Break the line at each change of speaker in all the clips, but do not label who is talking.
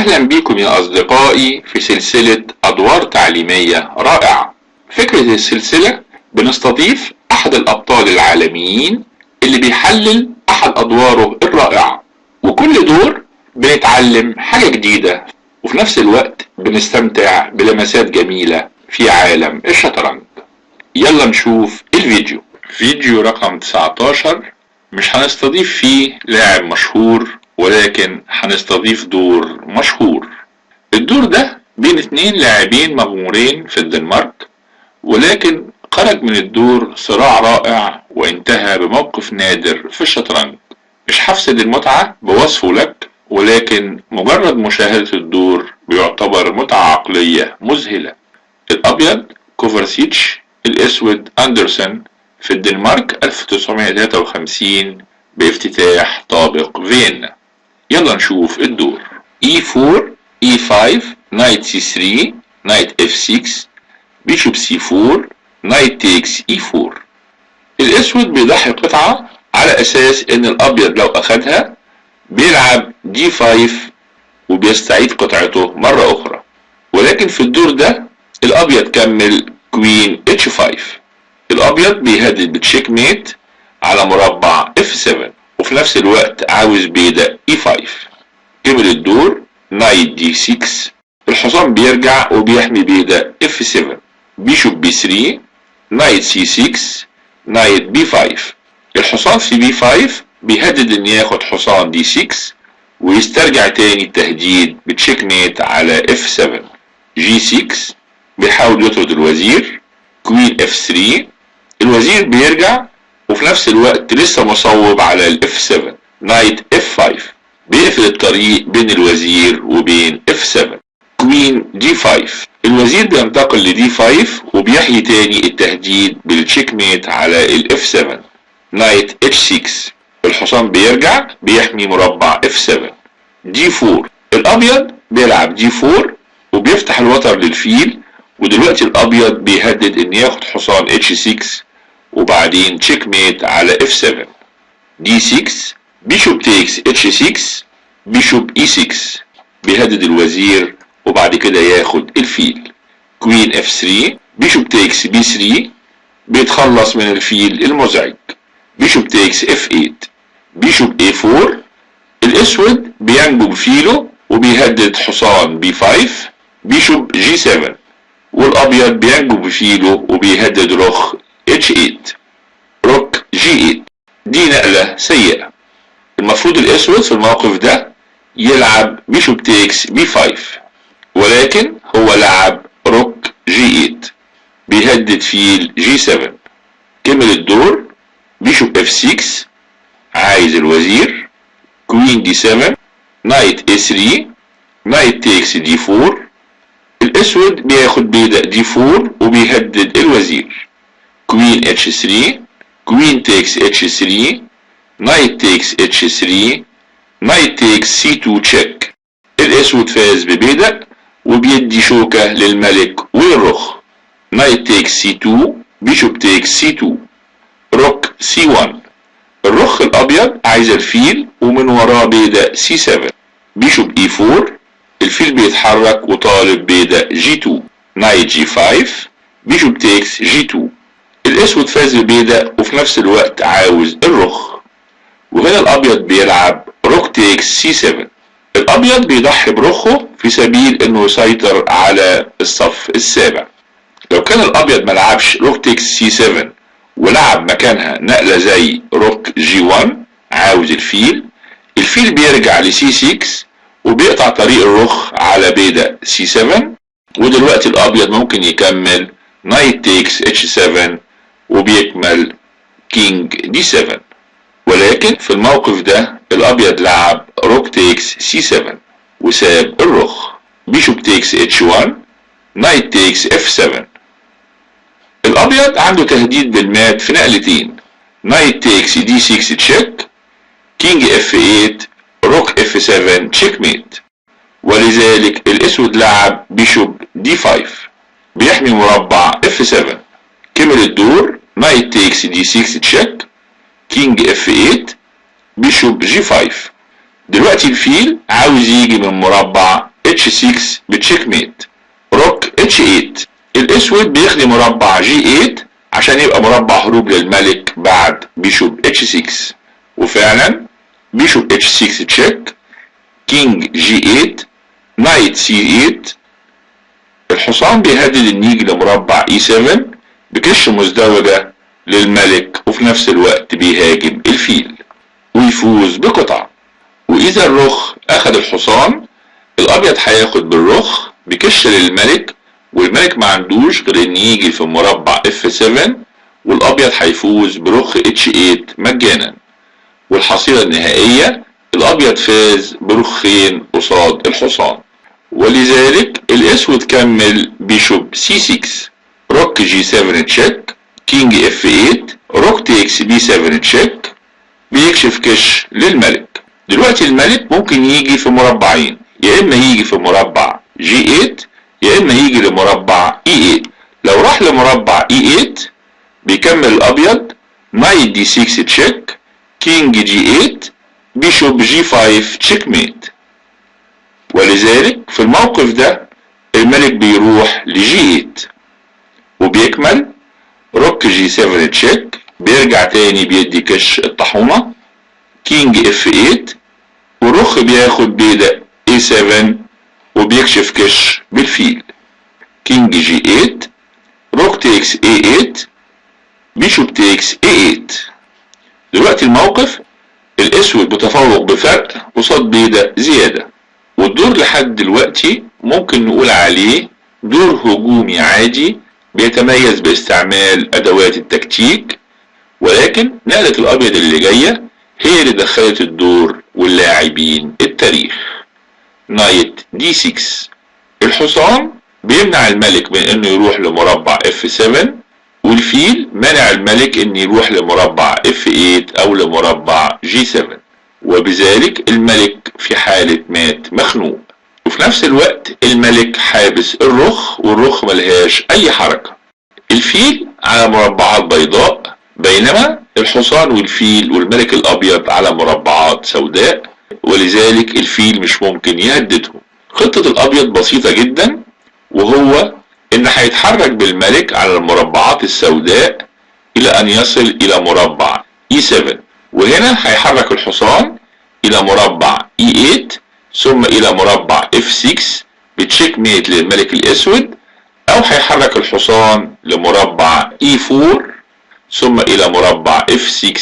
أهلا بكم يا أصدقائي في سلسلة أدوار تعليمية رائعة. فكرة السلسلة بنستضيف أحد الأبطال العالميين اللي بيحلل أحد أدواره الرائعة، وكل دور بنتعلم حاجة جديدة وفي نفس الوقت بنستمتع بلمسات جميلة في عالم الشطرنج. يلا نشوف الفيديو. فيديو رقم 19 مش هنستضيف فيه لاعب مشهور، ولكن هنستضيف دور مشهور. الدور ده بين 2 لاعبين مغمورين في الدنمارك، ولكن خرج من الدور صراع رائع وانتهى بموقف نادر في الشطرنج. مش هفسد المتعة بوصفه لك، ولكن مجرد مشاهدة الدور بيعتبر متعة عقلية مذهلة. الأبيض كوفرسيتش، الأسود أندرسون في الدنمارك 1953 بافتتاح طابق فيينا. يلا نشوف الدور. E4 E5 Knight C3 Knight F6 Bishop C4 Knight takes E4. الأسود بيضحي قطعة على أساس إن الأبيض لو أخدها بيلعب D5 وبيستعيد قطعته مرة أخرى، ولكن في الدور ده الأبيض كمل Queen H5. الأبيض بيهدد بتشيك ميت على مربع F7، وفي نفس الوقت عاوز بيدا E5. كمل الدور نايت D6. الحصان بيرجع وبيحمي بيدا F7. بيشوب B3 نايت C6 نايت B5. الحصان في B5 بيهدد ان ياخد حصان D6 ويسترجع تاني التهديد بتشيك ميت على F7. G6 بيحاول يطرد الوزير. كوين F3. الوزير بيرجع وفي نفس الوقت لسه مصوب على ال F7. نايت F5 بيقفل الطريق بين الوزير وبين F7. كوين D5. الوزير بينتقل ل D5 وبيحيي تاني التهديد بالتشيك ميت على ال F7. نايت H6. الحصان بيرجع بيحمي مربع F7. D4. الأبيض بيلعب D4 وبيفتح الوتر للفيل، ودلوقتي الأبيض بيهدد إن ياخد حصان H6 وبعدين تشيك ميت على F7. D6 بيشوب تيكس H6 بيشوب E6 بيهدد الوزير وبعد كده ياخد الفيل. كوين F3 بيشوب تيكس B3 بيتخلص من الفيل المزعج. بيشوب تيكس F8. بيشوب A4. الأسود بينجو بفيله وبيهدد حصان B5. بيشوب G7. والأبيض بينجو بفيله وبيهدد رخ H8. روك G8. دي نقلة سيئة. المفروض الأسود في الموقف ده يلعب بيشوب تيكس B5، ولكن هو لعب روك G8 بيهدد فيل G7. كمل الدور. بيشوب F6 عايز الوزير. كوين D7 نايت A3 نايت تيكس D4. الأسود بياخد بيدا D4 وبيهدد الوزير. كوين H3 كوين تيكس H3 نايت تيكس H3 نايت تيكس C2 تشيك. الأسود فاز ببيدا وبيدي شوكة للملك والرخ. نايت تيكس C2 بيشوب تيكس C2 روك C1. الرخ الأبيض عايز الفيل ومن وراه بيدا C7. بيشوب E4. الفيل بيتحرك وطالب بيدا G2. نايت G5 بيشوب تيكس G2. الأسود فاز ببيدا وفي نفس الوقت عاوز الرخ، وهنا الأبيض بيلعب روك تيكس C7. الأبيض بيضحي برخه في سبيل إنه يسيطر على الصف السابع. لو كان الأبيض ملعبش روك تيكس C7 ولعب مكانها نقلة زي روك G1 عاوز الفيل بيرجع ل C6 وبيقطع طريق الرخ على بيدا C7. ودلوقتي الأبيض ممكن يكمل نايت تيكس H7 وبيكمل كينج D7، ولكن في الموقف ده الأبيض لعب روك تيكس C7 وساب الرخ. بيشوب تيكس H1 نايت تيكس F7. الأبيض عنده تهديد بالمات في نقلتين. نايت تيكس D6 تشيك. كينج F8 روك F7 تشيك ميت. ولذلك الأسود لعب بيشوب D5 بيحمي مربع F7. كمل الدور. نايت تيكس D6 تشيك. كينج F8 بيشوب G5. دلوقتي الفيل عاوز يجي من مربع H6 بتشيك ميت. روك H8. الاسود بيخلي مربع G8 عشان يبقى مربع هروب للملك بعد بيشوب H6. وفعلا بيشوب H6 تشيك، كينج G8، نايت C8. الحصان بيهدد ان يجي لمربع E7 بكش مزدوجة للملك، وفي نفس الوقت بيهاجم الفيل ويفوز بقطعة. واذا الرخ اخذ الحصان، الابيض هياخد بالرخ بكش للملك، والملك ما عندوش غير ان يجي في مربع F7، والابيض هيفوز برخ H8 مجانا. والحصيلة النهائية الابيض فاز برخين قصاد الحصان. ولذلك الاسود كمل بيشوب C6، روك G7 تشيك، كينج F8، روك تيكس B7 تشيك، بيكشف كش للملك. دلوقتي الملك ممكن يجي في مربعين، يا اما يجي في مربع G8 يا اما يجي لمربع E8. لو راح لمربع E8 بيكمل الابيض نايت D6 تشيك، كينج G8، بيشوب G5 تشيك ميت. ولذلك في الموقف ده الملك بيروح لG8 وبيكمل روك G7 تشيك، بيرجع تاني بيدي كش الطاحونة، كينج F8، والرخ بياخد بيدق A7 وبيكشف كش بالفيل، كينج G8، روك تيكس A8، بيشوب تيكس A8. دلوقتي الموقف الاسود متفوق بفرق قصاد بيدق زيادة، والدور لحد دلوقتي ممكن نقول عليه دور هجومي عادي بيتميز باستعمال ادوات التكتيك. ولكن نقلة الابيض اللي جاية هي اللي دخلت الدور واللاعبين التاريخ. نايت D6. الحصان بيمنع الملك من انه يروح لمربع F7، والفيل منع الملك ان يروح لمربع F8 او لمربع G7، وبذلك الملك في حالة مات مخنوق. وفي نفس الوقت الملك حابس الرخ، والرخ ملهاش اي حركة. الفيل على مربعات بيضاء، بينما الحصان والفيل والملك الابيض على مربعات سوداء، ولذلك الفيل مش ممكن يهددهم. خطة الابيض بسيطة جدا، وهو ان هيتحرك بالملك على المربعات السوداء الى ان يصل الى مربع E7، وهنا هيحرك الحصان الى مربع E8 ثم الى مربع F6 بتشيك ميت للملك الاسود، او هيحرك الحصان لمربع E4 ثم الى مربع F6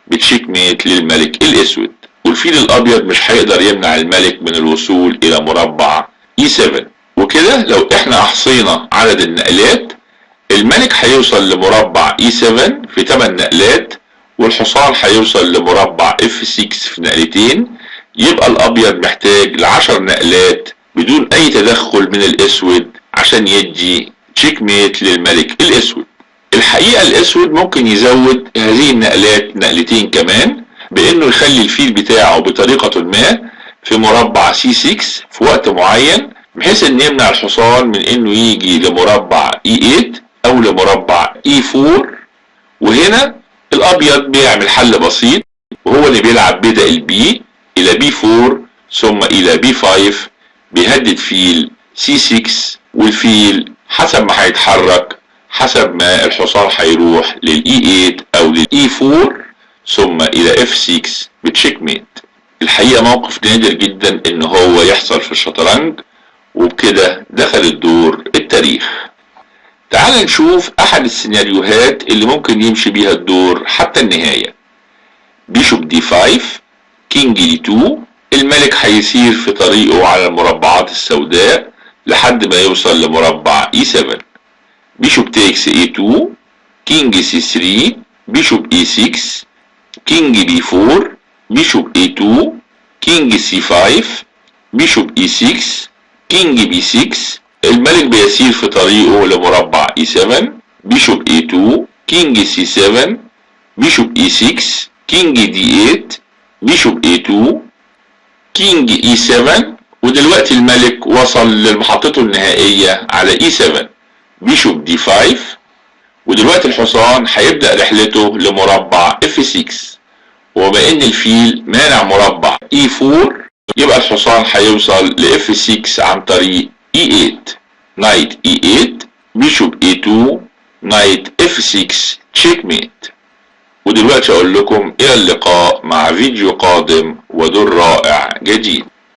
بتشيك ميت للملك الاسود. والفيل الابيض مش هيقدر يمنع الملك من الوصول الى مربع E7. وكده لو احنا احصينا عدد النقلات، الملك هيوصل لمربع E7 في 8 نقلات، والحصان هيوصل لمربع F6 في نقلتين. يبقى الابيض محتاج ل10 نقلات بدون اي تدخل من الاسود عشان يدي تشيك ميت للملك الاسود. الحقيقة الاسود ممكن يزود هذه النقلات نقلتين كمان، بانه يخلي الفيل بتاعه بطريقة ما في مربع C6 في وقت معين، بحيث ان يمنع الحصان من انه يجي لمربع E8 او لمربع E4. وهنا الابيض بيعمل حل بسيط، وهو اللي بيلعب بدأ البي الى B4 ثم الى B5، بيهدد فيل C6، والفيل حسب ما هيتحرك حسب ما الحصان هيروح للE8 او للE4 ثم الى F6 بتشيك ميت. الحقيقة موقف نادر جدا ان هو يحصل في الشطرنج، وبكده دخل الدور التاريخ. تعال نشوف احد السيناريوهات اللي ممكن يمشي بيها الدور حتى النهاية. بيشوب D5، كينج D2. الملك هيسير في طريقه على المربعات السوداء لحد ما يوصل لمربع E7. بيشوب تيكس A2، كينج C3، بيشوب E6، كينج B4، بيشوب A2، كينج C5، بيشوب E6، كينج B6. الملك بيسير في طريقه لمربع E7، بيشوب A2، كينج C7، بيشوب E6، كينج D8، بيشوب A2، كينج E7. ودلوقتي الملك وصل لمحطته النهائية على E7، بيشوب D5. ودلوقتي الحصان هيبدأ رحلته لمربع F6، وبما ان الفيل مانع مربع E4 يبقى الحصان هيوصل ل F6 عن طريق E8. نايت E8 بيشوب A2 نايت F6 تشيك ميت. ودلوقتي اقول لكم الى اللقاء مع فيديو قادم ودور رائع جديد.